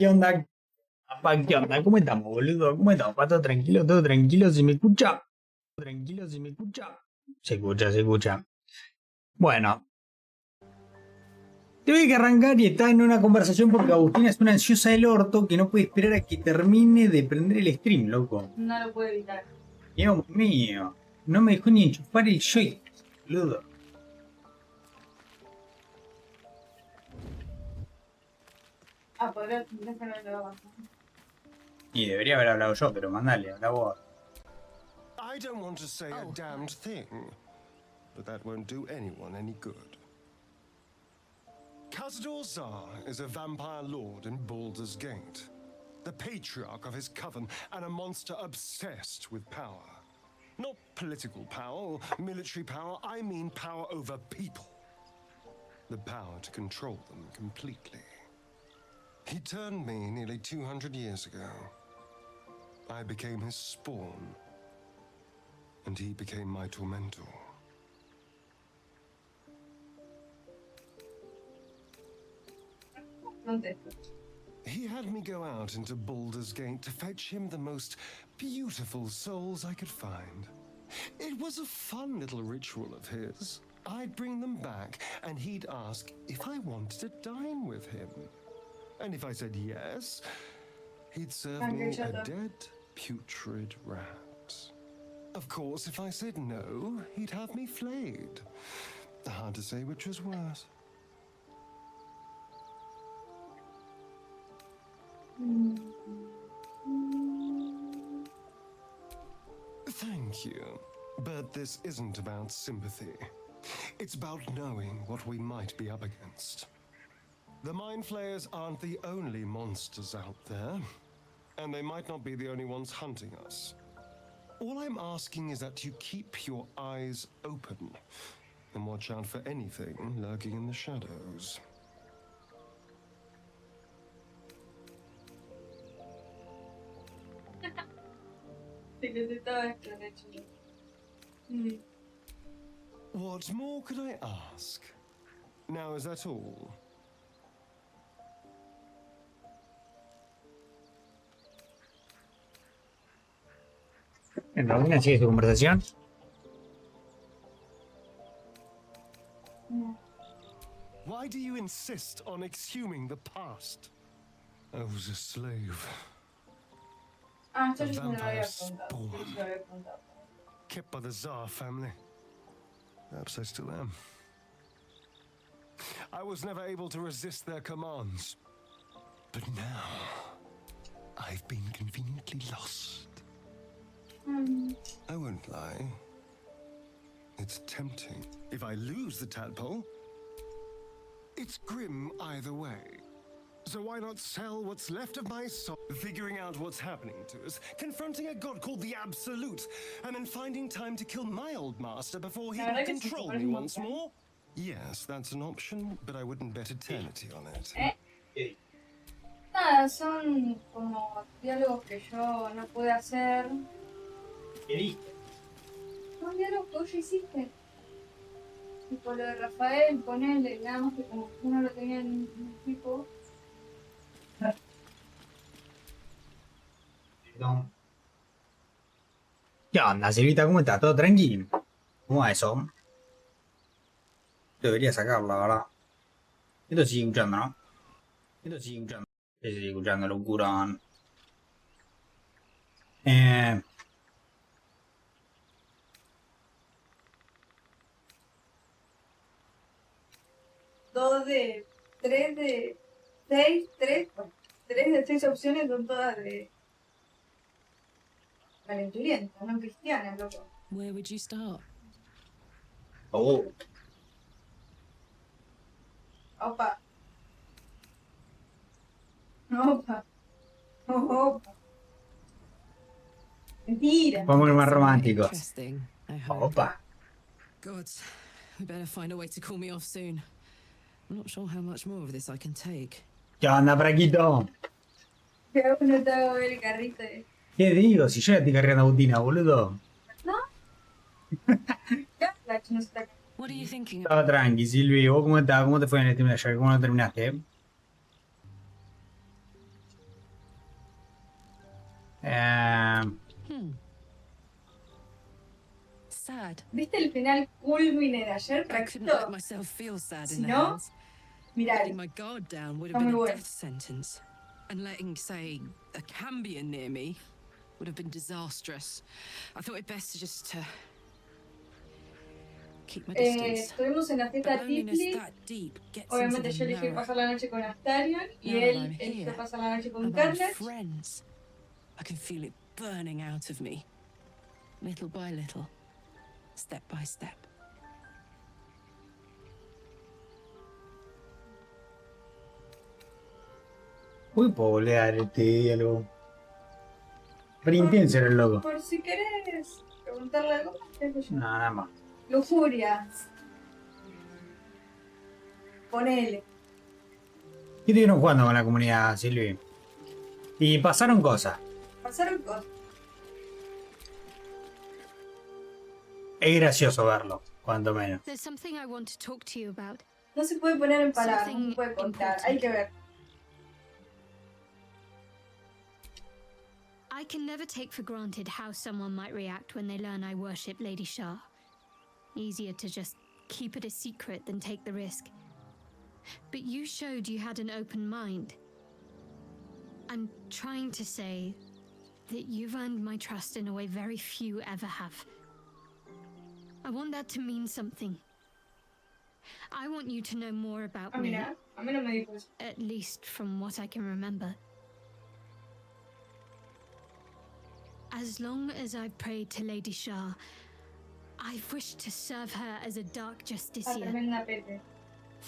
¿Qué onda? Apa, ¿qué onda? ¿Cómo estamos, boludo? ¿Cómo estamos? ¿Pa todo tranquilo? ¿Todo tranquilo? ¿Se me escucha? ¿Tranquilo? ¿Se me escucha? Se escucha, se escucha. Bueno, tuve que arrancar y estar en una conversación porque Agustina es una ansiosa del orto que no puede esperar a que termine de prender el stream, loco. No lo puedo evitar. Dios mío, no me dejó ni enchufar el joystick, boludo. Ah, podría que no le va a pasar. Y debería haber hablado yo, pero mandale, habla vos. I don't want to say a damned thing, but that won't do anyone any good. Khazad-dûr is a vampire lord in Baldur's Gate, the patriarch of his coven, and a monster obsessed with power. Not political power or military power, I mean power over people. The power to control them completely. He turned me nearly 200 years ago. I became his spawn, and he became my tormentor. He had me go out into Baldur's Gate to fetch him the most beautiful souls I could find. It was a fun little ritual of his. I'd bring them back, and he'd ask if I wanted to dine with him. And if I said yes, he'd serve me a dead, putrid rat. Of course, if I said no, he'd have me flayed. Hard to say which was worse. Thank you, but this isn't about sympathy. It's about knowing what we might be up against. The Mind Flayers aren't the only monsters out there, and they might not be the only ones hunting us. All I'm asking is that you keep your eyes open and watch out for anything lurking in the shadows. What more could I ask? Now, is that all? ¿Alguna sigue su conversación? Why do you insist on exhuming the past? I was a slave. Ah, esto A yo no lo había vampire contado. spawn. Sí, lo había contado. Kept by the Tsar family. Perhaps I still am. I was never able to resist their commands. But now, I've been conveniently lost. I won't lie. It's tempting. If I lose the tadpole, it's grim either way. So why not sell what's left of my soul? Figuring out what's happening to us, confronting a god called the Absolute, and then finding time to kill my old master before he can control me once more? Yes, that's an option, but I wouldn't bet eternity on it. Nada, son como diálogos que yo no pude hacer. ¿Qué diste? Son diálogos que vos ya hiciste. Tipo lo de Rafael, ponele, nada más que como uno lo tenía en un equipo. Perdón. ¿Qué onda, Silvita? ¿Cómo estás? ¿Todo tranquilo? ¿Cómo va eso? Debería sacarlo, la verdad. Esto sigue escuchando, ¿no? Esto sigue escuchando. Se sigue escuchando, locurón. Dos de... Tres de... Seis, tres de seis opciones son todas de... calenturientas, no cristianas, loco. Where would you start? Oh. Opa. Opa. Opa. Mentira. Vamos a ir más románticos. Interesting, I hope. Opa. Gods, we better find a way to cool me off soon. I'm not sure how much more of this I can take. ¿Qué onda, Praquito? Pero no te hago ver el carrito. ¿Qué digo? Si yo ya estoy cargando Agustina, boludo. ¿No? Ya, la chino se está... What are you thinking of? Estaba tranqui, Silvi. ¿Vos cómo estás? ¿Cómo te fue en el stream de ayer? ¿Cómo lo terminaste? sad. ¿Viste el final culmine de ayer? I couldn't let Perfecto. myself feel sad Si in the no, hands. mirá. Letting my guard down would have Está been muy a bueno. death sentence. And letting, say, a Cambion near me would have been disastrous. I thought it best to keep my distance. Estuvimos en la But fiesta loneliness Tipli. that deep gets Obviamente into yo the elegí marrow. pasar la noche con Astarion y Now that él I'm eligió here, pasar la noche con among Carnage. friends, I can feel it burning out of me. Little by little, step by step. Uy, puedo bolear este diálogo. Re intenso era el loco. Por si querés preguntarle algo más, qué sé yo. No, nada más. Lujuria. Ponele. ¿Qué estuvieron jugando con la comunidad, Silvi? Y pasaron cosas. Pasaron cosas. Es gracioso verlo, cuanto menos. There's something I want to talk to you about. No se puede poner en palabras, no Something se puede contar. important. Hay que ver. I can never take for granted how someone might react when they learn I worship Lady Shah. Easier to just keep it a secret than take the risk. But you showed you had an open mind. I'm trying to say that you've earned my trust in a way very few ever have. I want that to mean something. I want you to know more about me, Mira, a mí no me dijo eso. at least from what I can remember. As long as I've prayed to Lady Shah, I've wished to serve her as a dark Ah, justiciar. tremenda pete.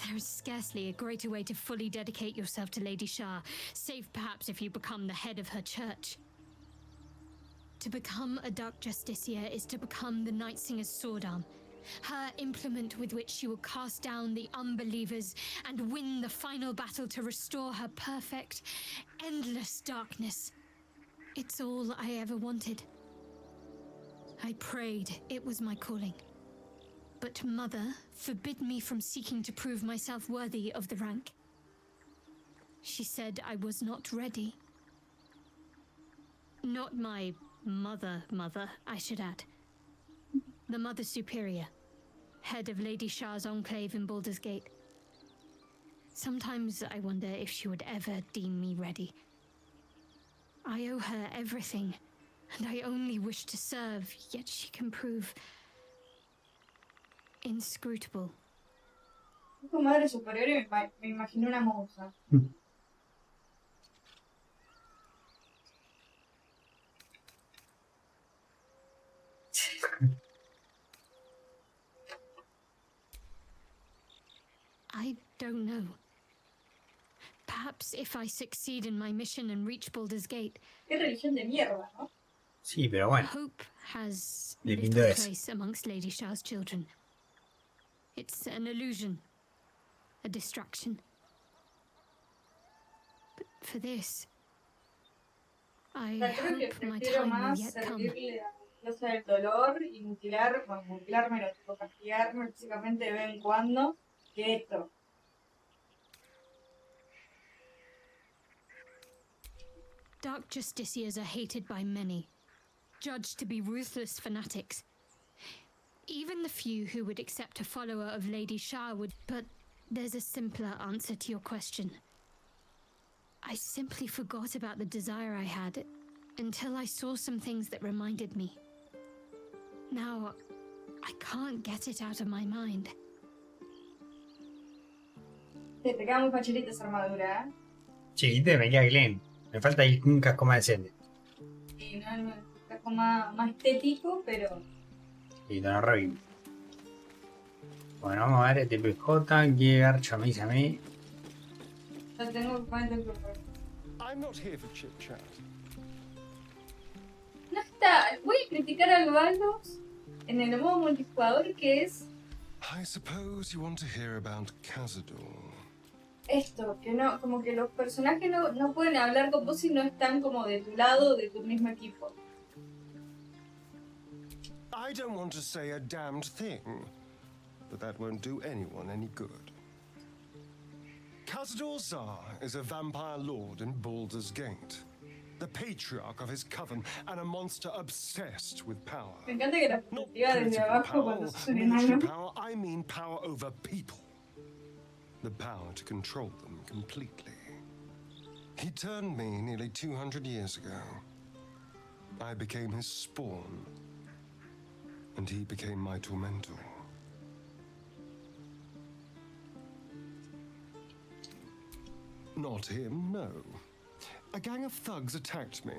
There is scarcely a greater way to fully dedicate yourself to Lady Shah, save perhaps if you become the head of her church. To become a dark justiciar is to become the Night Singer's sword arm, her implement with which she will cast down the unbelievers and win the final battle to restore her perfect, endless darkness. It's all I ever wanted. I prayed it was my calling. But Mother forbid me from seeking to prove myself worthy of the rank. She said I was not ready. Not my mother, I should add. The Mother Superior, head of Lady Shah's enclave in Baldur's Gate. Sometimes I wonder if she would ever deem me ready. I owe her everything, and I only wish to serve, yet she can prove inscrutable. Dijo madre superior y me imaginé una monja. I don't know. Perhaps if I succeed in my mission and reach Baldur's Gate, Qué religión de mierda, ¿no? Sí, pero bueno. hope has De little lindo es. place amongst Lady Shah's children. It's an illusion, a distraction. But for this, I O sea, creo que hope my prefiero time will más yet come. servirle a la diosa del dolor y mutilarme, o castigarme físicamente de vez en cuando, que esto. Dark justiciars are hated by many, judged to be ruthless fanatics. Even the few who would accept a follower of Lady Shah would. But there's a simpler answer to your question. I simply forgot about the desire I had until I saw some things that reminded me. Now, I can't get it out of my mind. Te queda muy facilita esa armadura, ¿eh? Chiquite, me queda clean. Me falta ahí un casco más decente. Y no es un casco más estético, pero Y no revivo. Bueno, vamos a ver este PJ. ¿Qué garcho me dice a mí? ya tengo que poner el grupo. I'm not here for chit chat. No está. Voy a criticar al Baldur en el modo multijugador, que es I suppose you want to hear about Cazador. esto, que no, como que los personajes no pueden hablar con vos si no están como de tu lado, de tu mismo equipo. I don't want to say a damned thing, but that won't do anyone any good. Cazador Zar is a vampire lord in Baldur's Gate. the patriarch of his coven, and a monster obsessed with power. Me encanta que la Not perspectiva desde political abajo power cuando or sos un military enano. power, I mean power over people. The power to control them completely. He turned me nearly 200 years ago. I became his spawn, and he became my tormentor. Not him, no. A gang of thugs attacked me,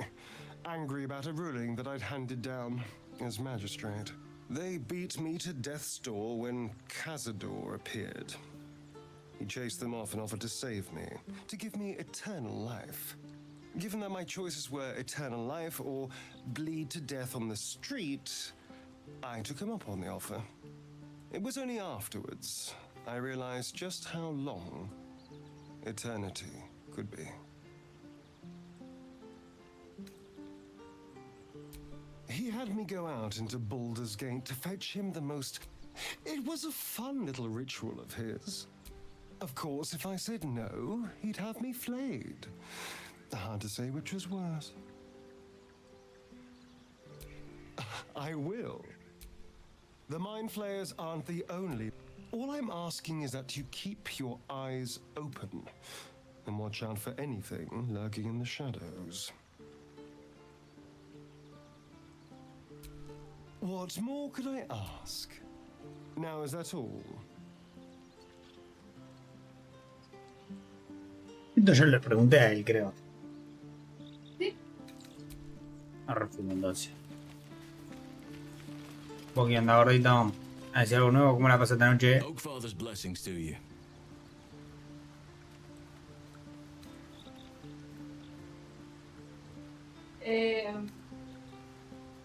angry about a ruling that I'd handed down as magistrate. They beat me to death's door when Cazador appeared. He chased them off and offered to save me, to give me eternal life. Given that my choices were eternal life or bleed to death on the street, I took him up on the offer. It was only afterwards I realized just how long eternity could be. He had me go out into Baldur's Gate to fetch him the most... It was a fun little ritual of his. Of course, if I said no, he'd have me flayed. Hard to say which was worse. I will. The Mind Flayers aren't the only... All I'm asking is that you keep your eyes open and watch out for anything lurking in the shadows. What more could I ask? Now, is that all? Esto yo le pregunté a él, creo. Sí. No refundo entonces. ¿Vos qué onda, gordito? ¿A decir algo nuevo? ¿Cómo la pasaste anoche? Oakfather's blessings to you.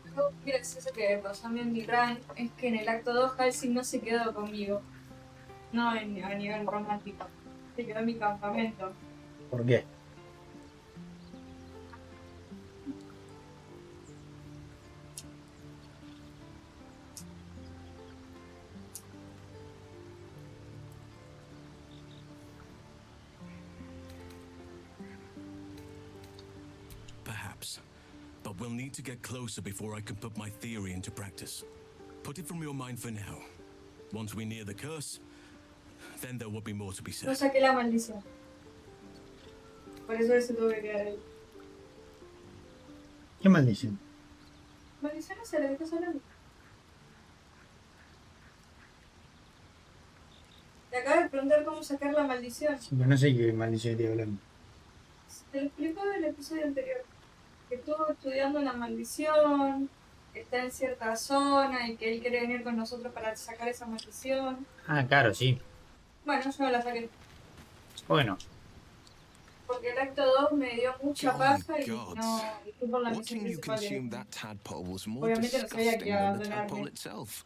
Algo muy gracioso que pasó a mí en mi run es que en el acto 2 Halsey no se quedó conmigo. No a nivel romántico. Se quedó en mi campamento. ¿Por qué? Perhaps. But we'll need to get closer before I can put my theory into practice. Put it from your mind for now. Once we near the curse, then there will be more to be No said. saqué la maldición. Por eso se tuvo que quedar ahí. ¿Qué maldición? Maldición no se le dejó hablando. Te acabo de preguntar cómo sacar la maldición. Sí, pero no sé qué maldición estoy hablando. Te lo explicó en el episodio anterior. Que estuvo estudiando la maldición, que está en cierta zona y que él quiere venir con nosotros para sacar esa maldición. Ah, claro, sí. Bueno, yo la saqué. Bueno, Porque el acto 2 me dio mucha paja y gods. no. Y fui por la misión Watching you principal. consume that tadpole was more Obviamente no sabía que disgusting iba a than the abandonarme. tadpole itself.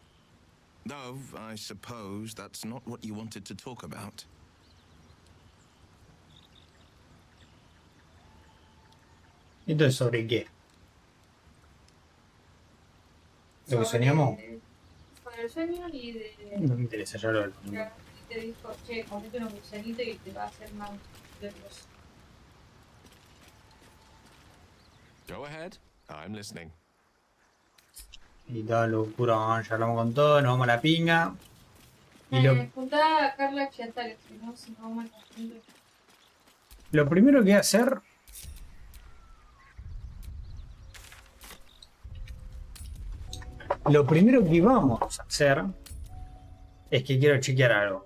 Though, I suppose that's not what you wanted to talk about. ¿esto es sobre qué? ¿Lo que soñamos? Sobre el sueño y de. No me interesa, ya lo Y te dijo, che, comete un gusanito y te va a hacer mal. Después. Go ahead. I'm listening. Y toda locura, ya hablamos con todo, nos vamos a la pinga. Y Juntá a Carla Chiatales, ¿no? Si no vamos a la lo primero que voy a hacer... Lo primero que vamos a hacer es que quiero chequear algo.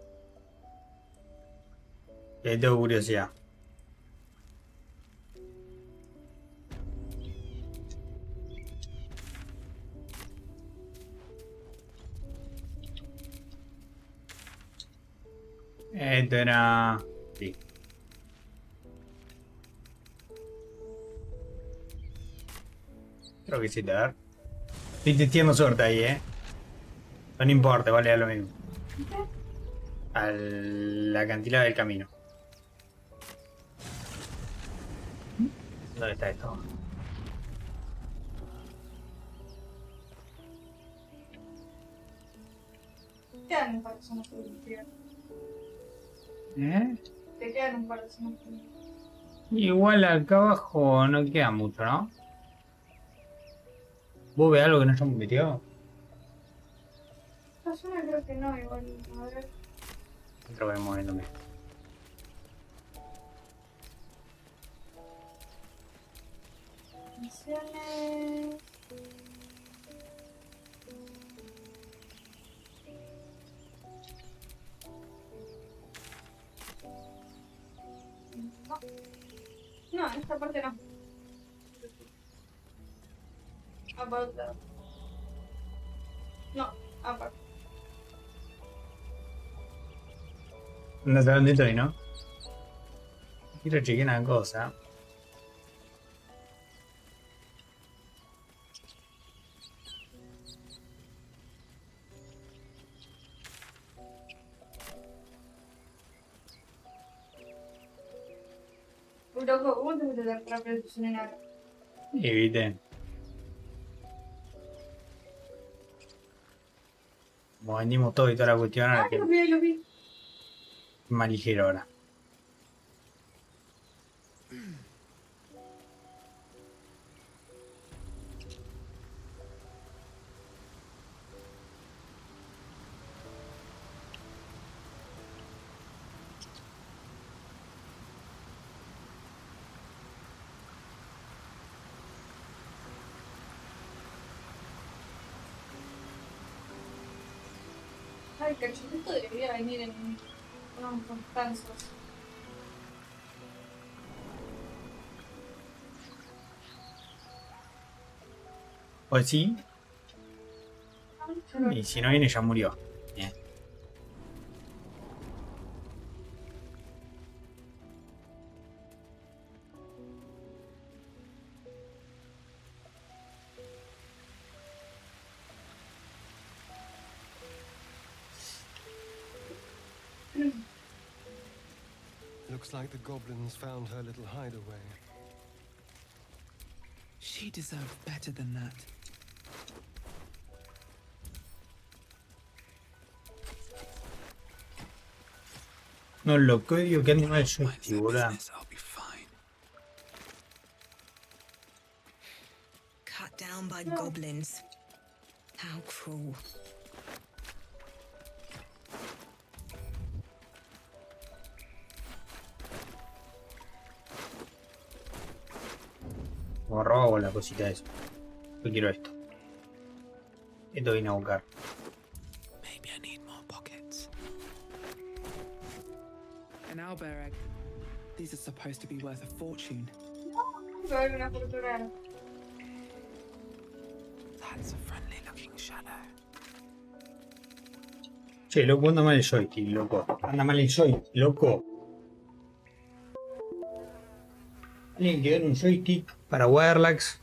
Que tengo curiosidad. Esto era... Sí. Creo que sí, a ver. Estoy testeando suerte ahí, No importa, vale a lo mismo. Al acantilado del camino. ¿Dónde está esto? Te quedan un par de zonas por investigar. ¿Eh? Te quedan un par de zonas por investigar. Igual acá abajo no queda mucho, ¿no? ¿Vos ves algo que no hayamos metido? Esta zona creo que no, igual. A ver. Otro voy moviéndome. Misiones. No. No, en esta parte no. About that. No, aparte. No sé dónde estoy, ¿no? Quiero chequear una cosa. Loco, ¿cómo te metes la producción en agua? Y viste. Como vendimos todo y toda la cuestión, ahora Ah, que lo vi. más ligero ahora. Ay, cachorrito debería venir en unos constanzos. Pues sí, y si no viene ya murió. Bien. Looks like the goblins found her little hideaway. She deserved better than that. No, lo que digo que animal yo Mind their boludo. business, I'll be fine. Cut down by goblins. How cruel. Como robo la cosita esa. Yo quiero esto. Esto vine a buscar. Maybe I need more pockets. An owlbear egg. These are supposed to be worth a fortune. Va a haber una fortuna. That's a friendly looking shadow. Che, loco, anda mal el joystick, loco. Anda mal el joystick, loco. Alguien que gane un joystick para Warlax.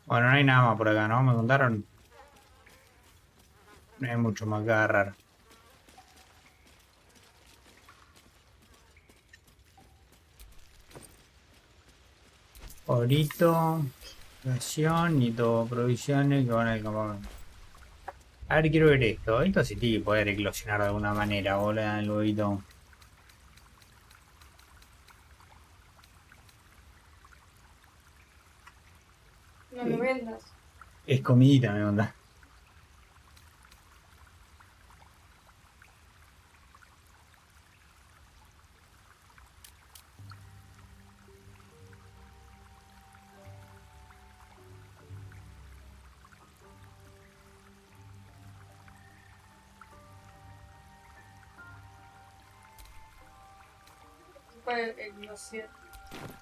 Bueno, no hay nada más por acá, ¿no? Me contaron. No hay mucho más que agarrar. Orito, ración y todo, provisiones que van al campamento. A ver, quiero ver esto. Esto sí tiene que poder eclosionar de alguna manera, boludo, el huevito. No lo vendas. Es comidita, me onda. Puede eclosionar.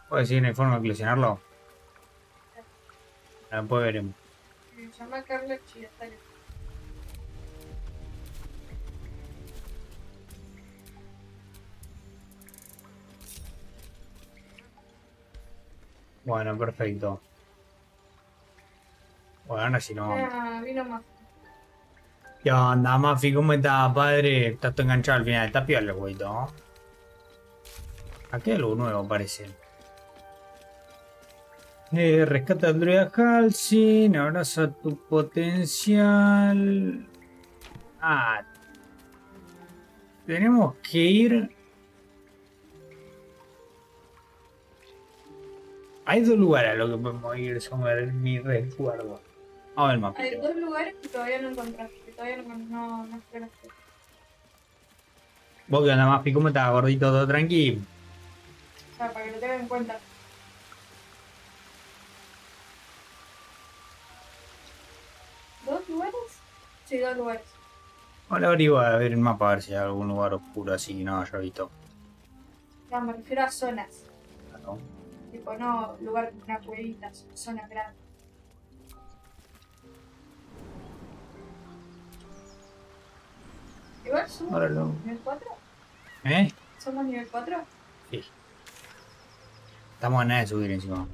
¿Puedo decir no hay forma de eclosionarlo? Después veremos. Se llama Carla Chiatari. Bueno, perfecto. Bueno, ahora sí no vamos. Ah, vino más. ¿Qué onda, Mafi? ¿Cómo estás, padre? Estás todo enganchado al final. Está piola el güeyito, ¿no? Aquí hay algo nuevo, parece. Rescata al druida Halsin. Abraza tu potencial. Ah, tenemos que ir. Hay dos lugares a los que podemos ir, son mi recuerdo. Vamos a ver el mapa. Hay dos lugares que todavía no encontraste, que todavía no exploraste. ¿Vos qué onda, Mafi? ¿Cómo estás, gordito? ¿Todo tranqui? O sea, para que lo tengan en cuenta. ¿Dos lugares? Sí, dos lugares. Ahora averiguo a ver el mapa a ver si hay algún lugar oscuro así que no haya visto. No, me refiero a zonas. ¿No? Tipo, no lugar con una cuevita, zonas grandes. Igual somos Ahora lo... nivel 4. ¿Eh? ¿Somos nivel 4? Sí. Estamos a nada de subir encima.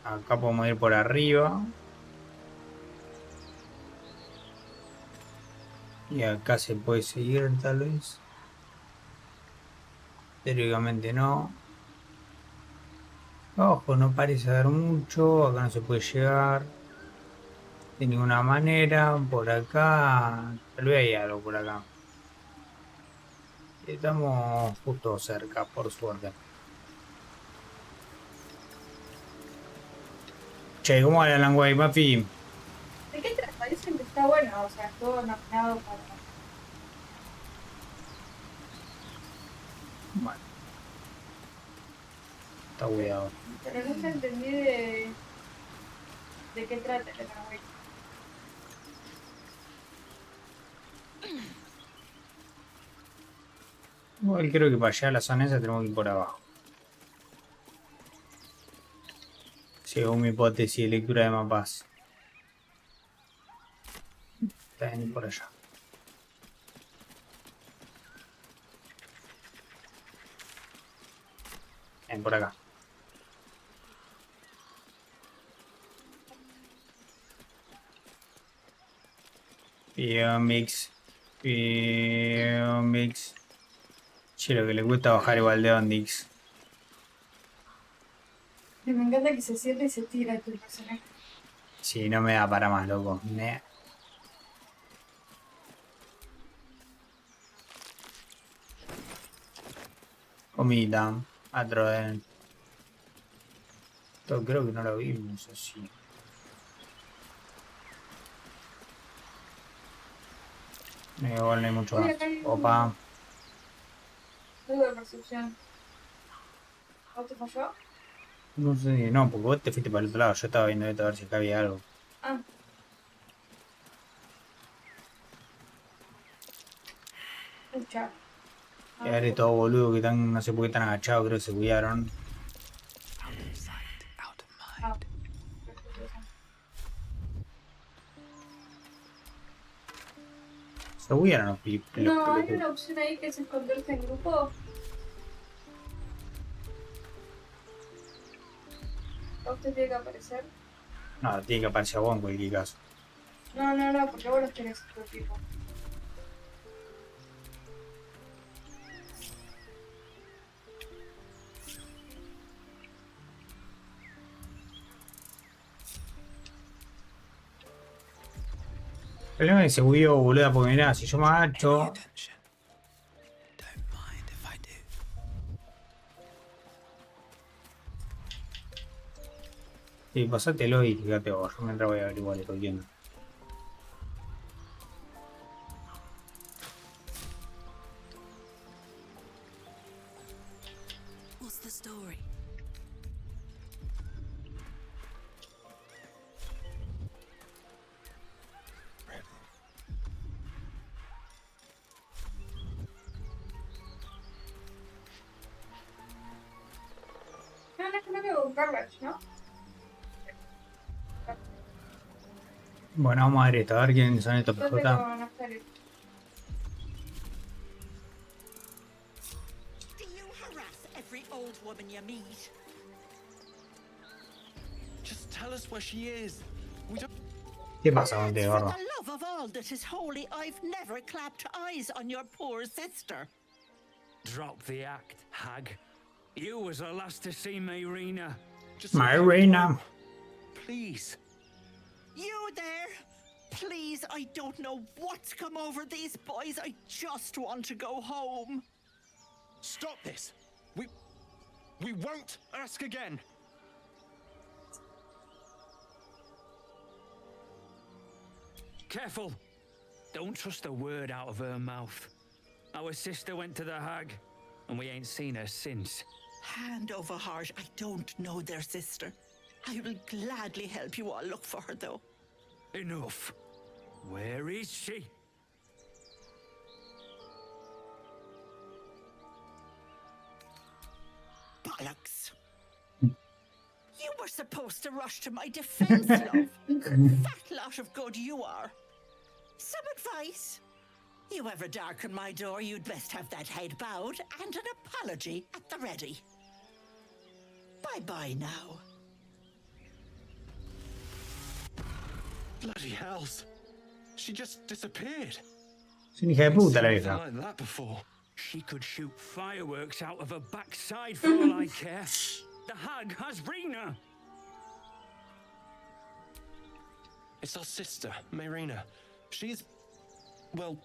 Acá podemos ir por arriba. Y acá se puede seguir tal vez. Teóricamente no. Ojo, no parece haber mucho. Acá no se puede llegar de ninguna manera. Por acá. Tal vez hay algo por acá. Estamos justo cerca, por suerte. Che, ¿cómo va la Langway, Mafi? ¿De qué trata? Dicen que está bueno, o sea, estuvo nominado para... Bueno. Está cuidado. Pero nunca entendí de qué trata el Nahuel. Igual creo que para llegar a la zona esa tenemos que ir por abajo. Según mi hipótesis de lectura de mapas. Está bien por allá. Ven por acá. Mix. Mix. Che, lo que le cuesta bajar igual de Ondix. Me encanta que se siente y se tira tu personaje. Sí, no me da para más, loco. Comida. Atroden. Esto creo que no lo vimos así. Igual no hay mucho más. Opa. Algo de percepción. ¿O te falló? No sé, no, porque vos te fuiste para el otro lado. Yo estaba viendo esto a ver si acá había algo. Ah. Escucha. Y ahora todo boludo que están, no sé por qué están agachados, creo que se cuidaron. Ah. Se cuidaron los No, hay una opción ahí que es esconderse en grupo. ¿A usted tiene que aparecer? No, tiene que aparecer vos en cualquier caso. No, porque vos los tenés otro tipo. El problema es que se huyó, boluda, porque mirá, si yo me agacho. Sí, pasátelo y fíjate vos, yo mientras voy a averiguar esto entiendo. What's the story? No debo buscarlas, ¿no? Bueno, vamos a ver esto, a ver quiénes son estos Yo PJ. tengo Naftali. Do you harass every old woman you meet. Just tell us where she is. We don't. ¿Qué pasa contigo, For gordo? the love of all that is holy, I've never clapped eyes on your poor sister. Drop the act, hag. You was the last to see Myrina. Just Myrina. Please. You there? Please, I don't know what's come over these boys. I just want to go home. Stop this. We won't ask again. Careful. Don't trust a word out of her mouth. Our sister went to the hag, and we ain't seen her since. Hand over heart, I don't know their sister. I will gladly help you all look for her, though. Enough. Where is she? Bollocks. You were supposed to rush to my defense, love. Fat lot of good you are. Some advice? You ever darken my door, you'd best have that head bowed and an apology at the ready. Bye-bye now. Bloody hells. She just disappeared. Es una hija de puta la Never vieja. seen like that before. She could shoot fireworks out of her backside for all I care. The hag has Rena. It's our sister, Myrina. She's... well...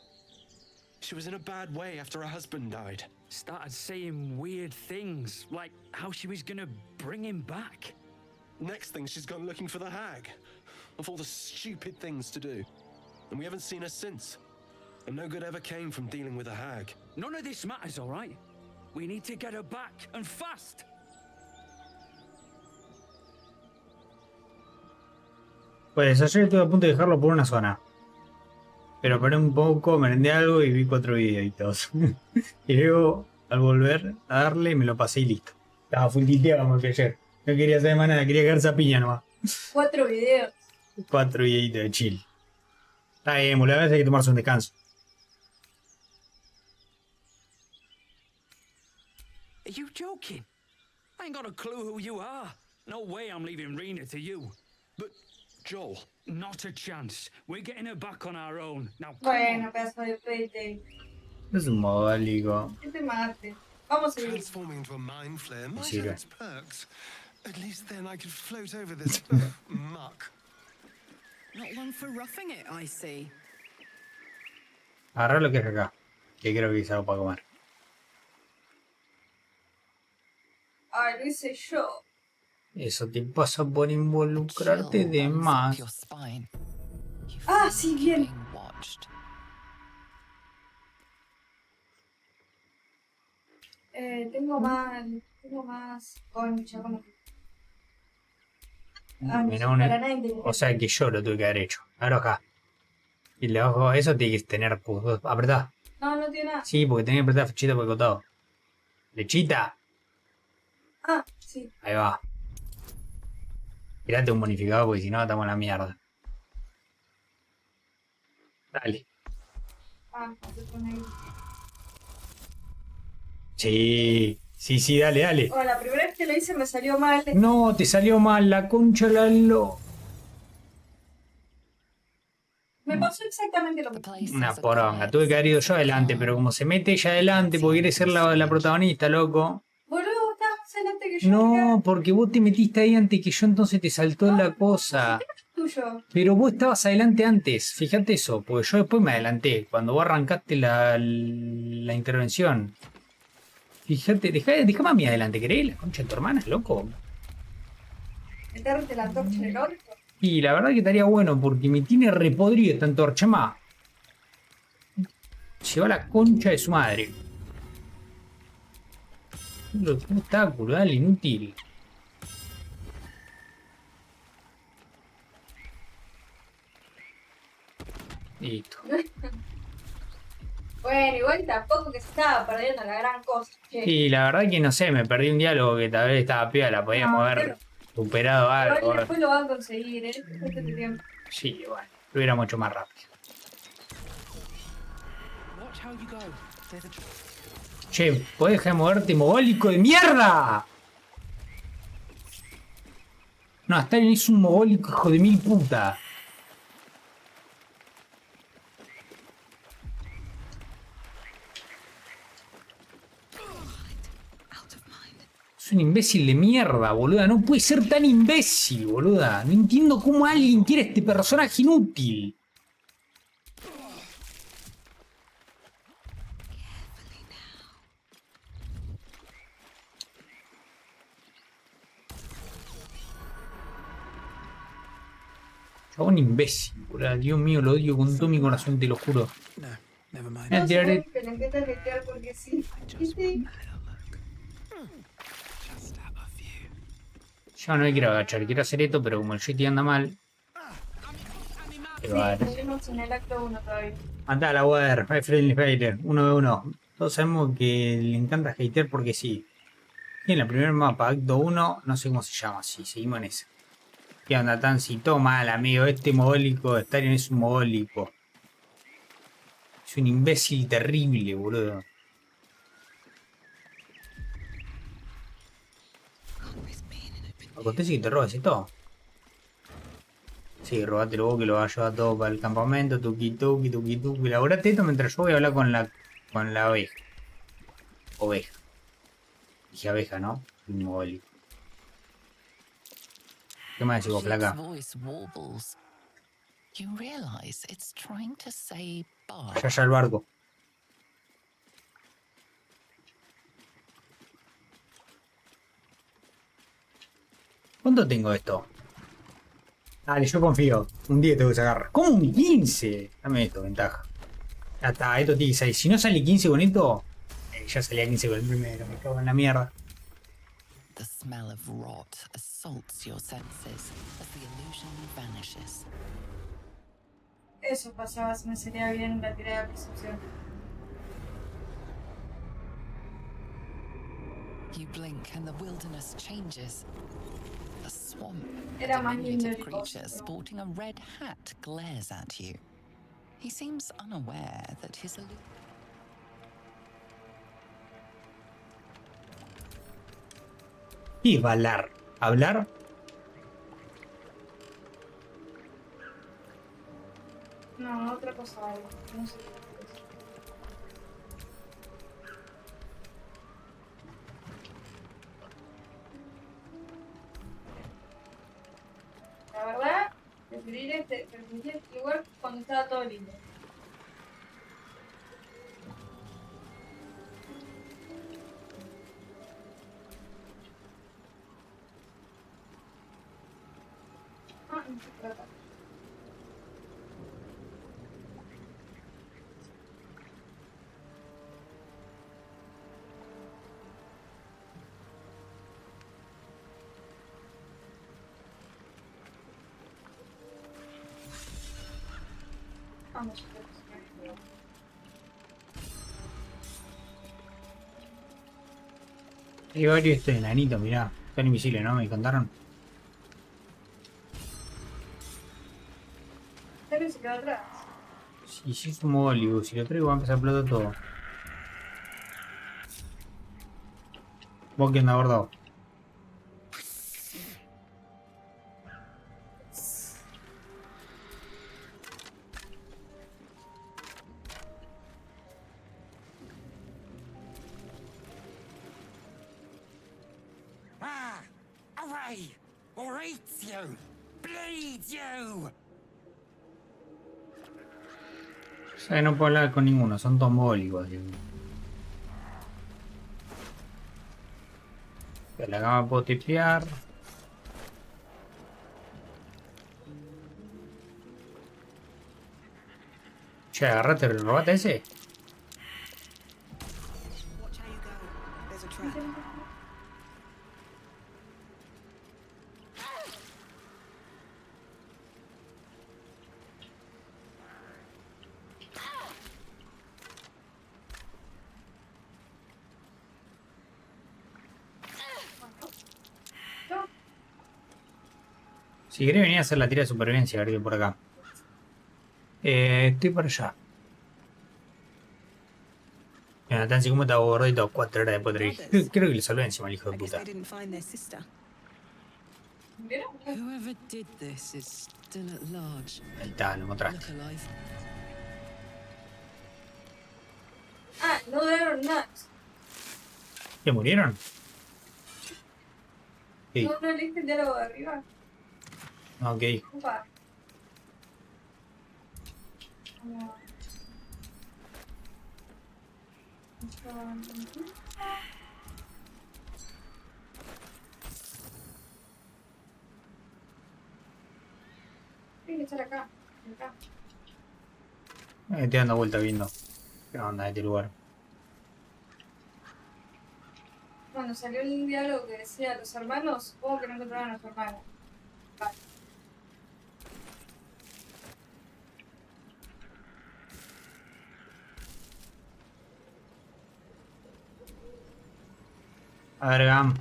she was in a bad way after her husband died. Started saying weird things, like how she was gonna bring him back. Next thing, she's gone looking for the hag. Of all the stupid things to do. And we haven't seen her since. And no good ever came from dealing with a hag. None of this matters, all right? We need to get her back, and fast. Pues ayer estuve a punto de dejarlo por una zona. Pero paré un poco, merendé algo y vi 4 videitos. Y luego, al volver a darle, me lo pasé y listo. Estaba full titeado como que ayer. No quería hacer más nada, quería caerse a piña nomás. 4 videos. 4 videitos de chill. Está bien, boludo, a veces hay que tomarse un descanso. Are you joking? I ain't got a clue who you are. No way I'm leaving Rena to you. But, Joel... Not a chance. We're getting her back on our own. Now, come Bueno, on. pedazo de pete. Es un modalico. Que te mate. Vamos a ir. Transforming into a mind flare might Sirve. have its perks. At least then I could float over this muck. Not one for roughing it, I see. Agarrar lo que es acá. Que creo que es algo para comer. Ah, lo hice yo. Eso te pasa por involucrarte de más. Ah, sí, bien. Tengo más concha. Como que... Ah, no, Mira, para nada inteligente. o sea que yo lo tuve que haber hecho. Ahora acá. Y le bajo eso, tiene que tener. Pues, apretá. No, no tiene nada. Sí, porque tenía que apretar flechita por el costado. Lechita. Ah, sí. Ahí va. Tirate un bonificado porque si no estamos en la mierda. Dale. Ah, no se pone ahí. Sí, dale, dale. Oh, la primera vez que lo hice me salió mal. No, te salió mal la concha la lo. Me pasó exactamente lo mismo. Una poronga. Tuve que haber ido yo adelante, pero como se mete ella adelante porque quiere ser la protagonista, loco. Boludo, estás más adelante que yo. No, porque vos te metiste ahí antes que yo, entonces te saltó la cosa. Tuyo. Pero vos estabas adelante antes, fíjate eso, porque yo después me adelanté, cuando vos arrancaste la intervención. Fíjate, déjame a mí adelante, ¿querés? La concha de tu hermana, loco. Meterte la torcha en el orto. Y la verdad que estaría bueno, porque me tiene repodrido esta antorcha más. Lleva la concha de su madre. Lo obstáculo, dale, inútil. Listo. Bueno, igual tampoco que se estaba perdiendo la gran cosa. Che. Y la verdad que no sé, me perdí un diálogo que tal vez estaba piola, podíamos haber superado algo. Igual después lo van a conseguir, este tiempo. Sí, bueno, lo hubiera mucho más rápido. Che, ¿podés dejar de moverte, mogólico de mierda? No, Stalin es un mogólico hijo de mil puta. Es un imbécil de mierda, boluda. No puede ser tan imbécil, boluda. No entiendo cómo alguien quiere a este personaje inútil. Chabón imbécil, boluda. Dios mío, lo odio con todo mi corazón, te lo juro. No sé, que le empieza a jetear porque sí. ¿Viste? Yo no me quiero agachar, quiero hacer esto, pero como el jetty anda mal. Pero a ver. Seguimos en el acto 1 todavía. Anda la weather, hay friendly fighter, 1v1. Todos sabemos que le encanta hatear porque sí. Y en la primera mapa, acto 1, no sé cómo se llama, sí, seguimos en esa. ¿Qué onda, Tansi? Todo mal, amigo. Este mogólico, Starion es un mogólico. Es un imbécil terrible, boludo. Acontece que te robas esto. Sí, robátelo vos que lo vas a llevar todo para el campamento. Tuki tuki, tuki tuki. Elaborate esto mientras yo voy a hablar con la oveja. Oveja. Dije abeja, ¿no? Un mogólico. ¿Qué más decís vos, flaca? Allá el barco. ¿Cuánto tengo esto? Dale, yo confío. Un 10 tengo que sacar. ¿Cómo un 15? Dame esto, ventaja. Ya está, esto tiene 6. Si no sale 15 con esto, ya salía 15 con el primero. Me cago en la mierda. The smell of rot assaults your senses as the illusion vanishes. Eso pasaba, me sería bien la tirada de percepción. You blink and the wilderness changes. A swamp, a Era más lindo diminutive el creature coso. sporting a red hat glares at you. He seems unaware that his illusion. ¿Qué es hablar? ¿Hablar? No, otra cosa. No sé qué es. La verdad, preferir este lugar cuando estaba todo lindo. Ah, no se trata. Vamos, Hay varios estos enanitos, mirá. Son invisibles, ¿no? Me contaron. Pero se quedó atrás. Si es un mogólico, si lo traigo va a empezar a explotar todo. ¿Vos qué onda, gordo? Away, or eats you, bleeds you. O sea, no puedo hablar con ninguno, son todos mogólicos. De la cama puedo tipear. Che, agarrate, robate ese. Watch how you go. There's a trap. Si querés venir a hacer la tira de supervivencia, a ver qué por acá. Estoy por allá. Mira, tan así como estaba gordito 4 horas después de creo que le salvé encima al hijo de I guess puta. they didn't find their sister. Whoever did this is still at large. Ahí está, lo Look encontraste. alive. Ah, no dieron nada. ¿Ya murieron? Sí. No leíste el diálogo de arriba. Ok. Upa. No. Tiene que estar acá. Acá. Estoy dando vuelta viendo qué onda de este lugar. Cuando salió el diálogo que decía los hermanos, supongo que no encontraron a su hermano. Vale. A ver, Gam.